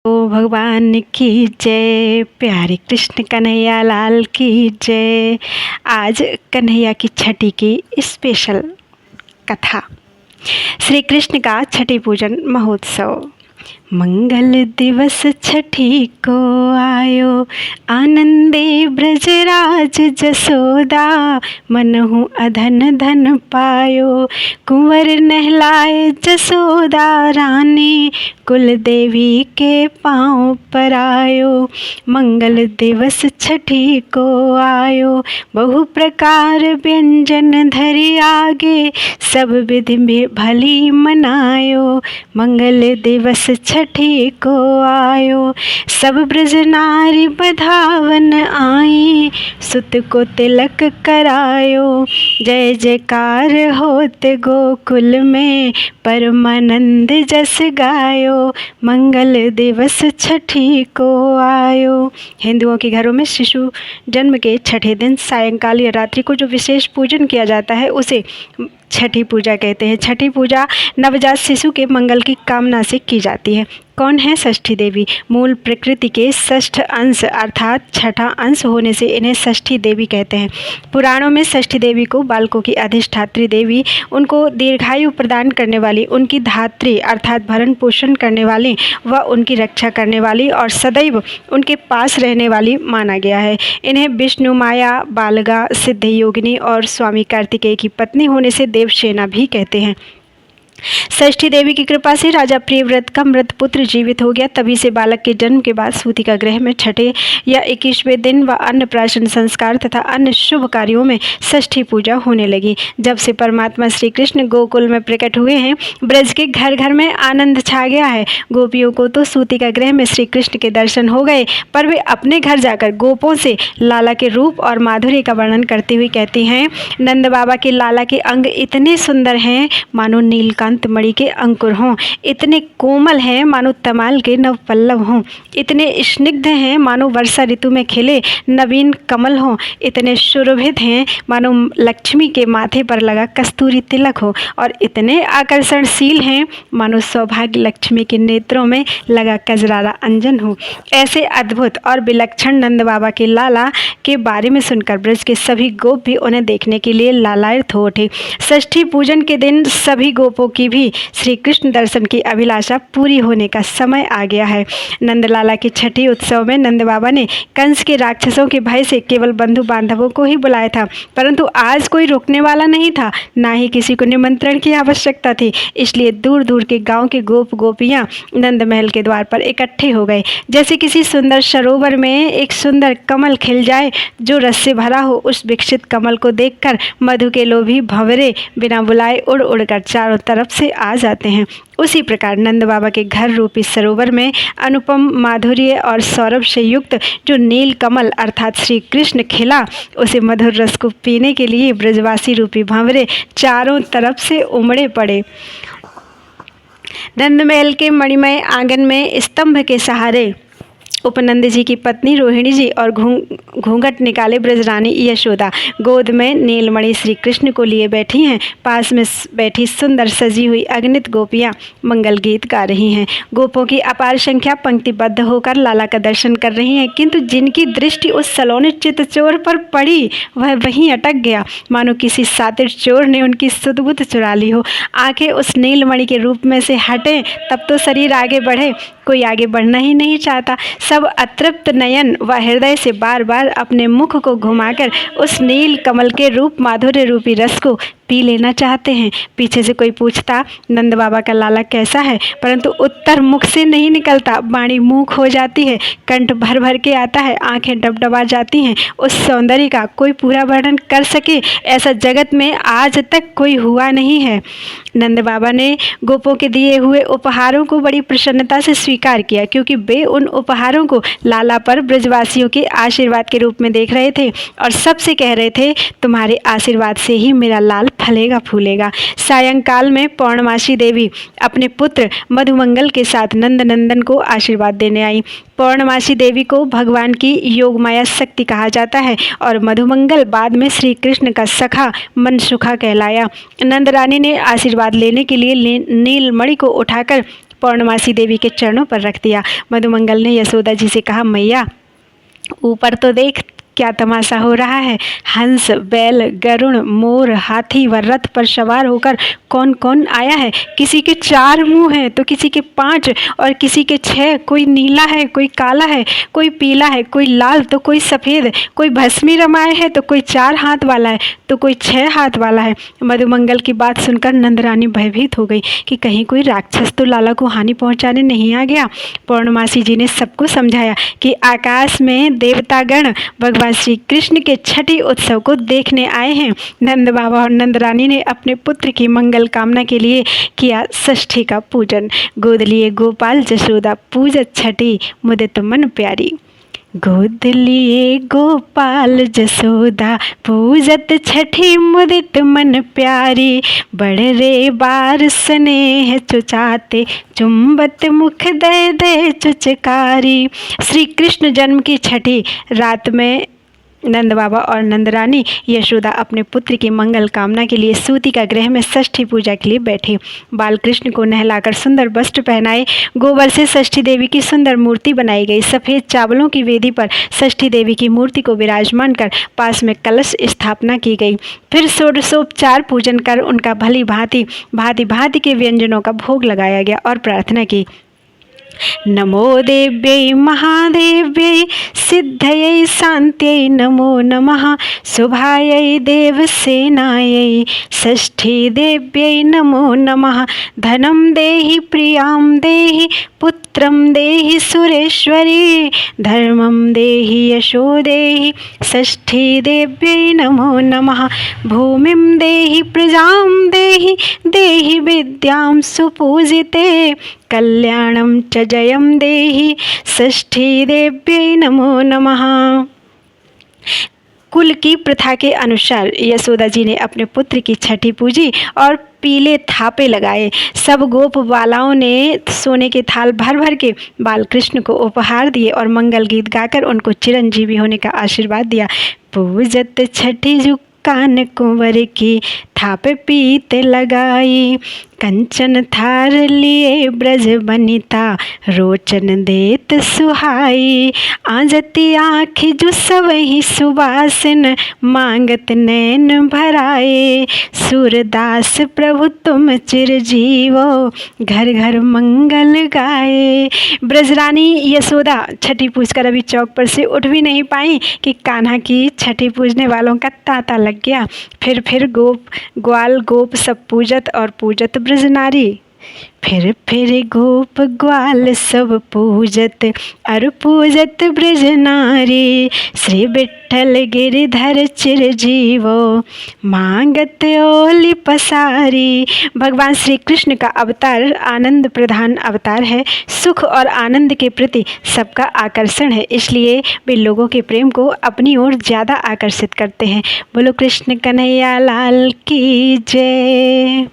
ओ भगवान की जय, प्यारे कृष्ण कन्हैया लाल की जय। आज कन्हैया की छठी की स्पेशल कथा, श्री कृष्ण का छठी पूजन महोत्सव। मंगल दिवस छठी को आयो, आनंदे ब्रजराज जसोदा, मनहु अधन धन पायो, कुंवर नहलाए जसोदा रानी, कुल देवी के पाँव पर आयो। मंगल दिवस छठी को आयो, बहु प्रकार व्यंजन धरि आगे, सब विधि में भली मनायो। मंगल दिवस छठी को आयो, सब ब्रज नारी बधावन आई, सुत को तिलक करायो। जय जयकार होत गोकुल में, परमानंद जस गायो। मंगल दिवस छठी को आयो। हिंदुओं के घरों में शिशु जन्म के छठे दिन सायंकाल या रात्रि को जो विशेष पूजन किया जाता है उसे छठी पूजा कहते हैं। छठी पूजा नवजात शिशु के मंगल की कामना से की जाती है। कौन है षष्ठी देवी? मूल प्रकृति के षष्ठ अंश अर्थात छठा अंश होने से इन्हें षष्ठी देवी कहते हैं। पुराणों में षष्ठी देवी को बालकों की अधिष्ठात्री देवी, उनको दीर्घायु प्रदान करने वाली, उनकी धात्री अर्थात भरण पोषण करने वाली व उनकी रक्षा करने वाली और सदैव उनके पास रहने वाली माना गया है। इन्हें विष्णु, माया, बालगा, सिद्ध योगिनी और स्वामी कार्तिकेय की पत्नी होने से देवसेना भी कहते हैं। षष्ठी देवी की कृपा से राजा प्रियव्रत का मृत पुत्र जीवित हो गया। तभी से बालक के जन्म के बाद सूतिका गृह में छठे या 21वें दिन व अन्नप्राशन संस्कार तथा अन्य शुभ कार्यों में षष्ठी पूजा होने लगी। जब से परमात्मा श्री कृष्ण गोकुल में प्रकट हुए हैं, ब्रज के घर घर में आनंद छा गया है। गोपियों को तो सूतिका गृह में श्री कृष्ण के दर्शन हो गए, पर वे अपने घर जाकर गोपों से लाला के रूप और माधुर्य का वर्णन करते हुए कहती हैं, नंद बाबा के लाला के अंग इतने सुंदर हैं मानो नीलकांत मणि के अंकुर हों, इतने कोमल हैं मानो तमाल के नव पल्लव हों, इतने स्निग्ध हैं मानो वर्षा ऋतु में खिले नवीन कमल हों, इतने सुरभित हैं मानो लक्ष्मी के माथे पर लगा कस्तूरी तिलक हो, और इतने आकर्षणशील हैं मानो सौभाग्य लक्ष्मी के नेत्रों में लगा कजरारा अंजन हो। ऐसे अद्भुत और विलक्षण नंद बाबा के लाला के बारे में सुनकर ब्रज के सभी गोप भी उन्हें देखने के लिए लालायित हो उठे। षष्ठी पूजन के दिन सभी गोपों की भी श्री कृष्ण दर्शन की अभिलाषा पूरी होने का समय आ गया है। नंदलाला की छठी उत्सव में नंद बाबा ने कंस के राक्षसों के भय से केवल बंधु बांधवों को ही बुलाया था, परंतु आज कोई रुकने वाला नहीं था, ना ही किसी को निमंत्रण की आवश्यकता थी। इसलिए दूर दूर के गांव के गोप गोपियां नंद महल के द्वार पर इकट्ठे हो गए। जैसे किसी सुंदर सरोवर में एक सुंदर कमल खिल जाए जो रस से भरा हो, उस विकसित कमल को देखकर मधु के लोभी भंवरे बिना बुलाए उड़ उड़कर चारों तरफ से आ जाते हैं। उसी प्रकार नंद बाबा के घर रूपी सरोवर में अनुपम माधुर्य और सौरभ से युक्त जो नील कमल अर्थात श्री कृष्ण खिला, उसे मधुर रस को पीने के लिए ब्रजवासी रूपी भंवरे चारों तरफ से उमड़े पड़े। नंदमहल के मणिमय आंगन में स्तंभ के सहारे उपनंद जी की पत्नी रोहिणी जी और घूंघट निकाले ब्रजरानी यशोदा गोद में नीलमणि श्री कृष्ण को लिए बैठी हैं। पास में बैठी सुंदर सजी हुई अगणित गोपियां मंगल गीत गा रही हैं। गोपों की अपार संख्या पंक्तिबद्ध होकर लाला का दर्शन कर रही हैं, किंतु जिनकी दृष्टि उस सलोने चितचोर पर पड़ी वह वहीं अटक गया, मानो किसी सातिर चोर ने उनकी सुध-बुध चुरा ली हो। आंखें उस नीलमणि के रूप में से हटें तब तो शरीर आगे बढ़े, कोई आगे बढ़ना ही नहीं चाहता। सब अतृप्त नयन व हृदय से बार बार अपने मुख को घुमाकर उस नील कमल के रूप माधुर्य रूपी रस को पी लेना चाहते हैं। पीछे से कोई पूछता, नंद बाबा का लाला कैसा है, परंतु उत्तर मुख से नहीं निकलता। वाणी मूक हो जाती है, कंठ भर भर के आता है, आंखें डबडबा जाती हैं। उस सौंदर्य का कोई पूरा वर्णन कर सके ऐसा जगत में आज तक कोई हुआ नहीं है। नंद बाबा ने गोपों के दिए हुए उपहारों को बड़ी प्रसन्नता से स्वीकार किया, क्योंकि वे उन उपहारों को लाला पर ब्रजवासियों के आशीर्वाद के रूप में देख रहे थे और सबसे कह रहे थे, तुम्हारे आशीर्वाद से ही मेरा लाल फलेगा फूलेगा। सायंकाल में पौर्णमासी देवी अपने पुत्र मधुमंगल के साथ नंद नंदन को आशीर्वाद देने आई। पौर्णमासी देवी को भगवान की योगमाया शक्ति कहा जाता है और मधुमंगल बाद में श्री कृष्ण का सखा मनसुखा कहलाया। नंद रानी ने आशीर्वाद लेने के लिए नीलमणि को उठाकर पौर्णमासी देवी के चरणों पर रख दिया। मधुमंगल ने यशोदा जी से कहा, मैया ऊपर तो देख क्या तमाशा हो रहा है। हंस, बैल, गरुड़, मोर, हाथी व रथ पर सवार होकर कौन कौन आया है। किसी के 4 मुंह हैं तो किसी के 5 और किसी के 6। कोई नीला है, कोई काला है, कोई पीला है, कोई लाल तो कोई सफ़ेद। कोई भस्मी रमाए है तो कोई 4 हाथ वाला है तो कोई 6 हाथ वाला है। मधुमंगल की बात सुनकर नंदरानी भयभीत हो गई कि कहीं कोई राक्षस तो लाला को हानि पहुंचाने नहीं आ गया। पौर्णमासी जी ने सबको समझाया कि आकाश में देवतागण भगवान श्री कृष्ण के छठी उत्सव को देखने आए हैं। नंद बाबा और नंद रानी ने अपने पुत्र की मंगल कामना के लिए किया षष्ठी का पूजन। गोद लिए गोपाल जसोदा पूजत छठी मुदित मन प्यारी। गोद लिए गोपाल जसोदा पूजत छठी मुदित मन प्यारी। बड़ रे बार स्नेह चुचाते चुंबत मुख दे दे चुचकारी। श्री कृष्ण जन्म की छठी रात में नंद बाबा और नंद रानी यशोदा अपने पुत्र की मंगल कामना के लिए सूतिका गृह में षष्ठी पूजा के लिए बैठे। बालकृष्ण को नहलाकर सुंदर वस्त्र पहनाए। गोबर से षष्ठी देवी की सुंदर मूर्ति बनाई गई। सफ़ेद चावलों की वेदी पर षष्ठी देवी की मूर्ति को विराजमान कर पास में कलश स्थापना की गई। फिर षोडशोपचार पूजन कर उनका भली भांति भांति के व्यंजनों का भोग लगाया गया और प्रार्थना की। नमो देव्यै महादेव्यै सिद्धयै शान्त्यै नमो नमः। शुभायै देवसेनायै षष्ठी देव्यै नमो नमः। धनं देहि प्रियां देहि पुत्रं देहि सुरेश्वरी। धर्मं देहि यशो देहि षष्ठी देव्यै नमो नमः। भूमिं देहि प्रजां देहि देहि विद्यां सुपूजिते। कल्याणं च जयं देहि षष्ठी देव्यै नमो नमः। कुल की प्रथा के अनुसार यशोदा जी ने अपने पुत्र की छठी पूजी और पीले थापे लगाए। सब गोप बालाओं ने सोने के थाल भर भर के बालकृष्ण को उपहार दिए और मंगल गीत गाकर उनको चिरंजीवी होने का आशीर्वाद दिया। पूजत छठी जु कान कुंवर की थाप पीते लगाई। कंचन थार लिए ब्रज बनिता रोचन देत सुहाई। आजती आँखि जो सबहि सुबासिन मांगत नैन भराए। सूरदास प्रभु तुम चिरजीवो घर घर मंगल गाए। ब्रजरानी यशोदा छठी पूजकर अभी चौक पर से उठ भी नहीं पाई कि कान्हा की छठी पूजने वालों का तांता लग गया। फिर ग्वाल गोप सब पूजत और पूजत ब्रज नारी। फिर गोप ग्वाल सब पूजत और पूजत ब्रज नारी। श्री विठ्ठल गिरधर चिरजीवो मांगत ओली पसारी। भगवान श्री कृष्ण का अवतार आनंद प्रधान अवतार है। सुख और आनंद के प्रति सबका आकर्षण है, इसलिए वे लोगों के प्रेम को अपनी ओर ज़्यादा आकर्षित करते हैं। बोलो कृष्ण कन्हैया लाल की जय।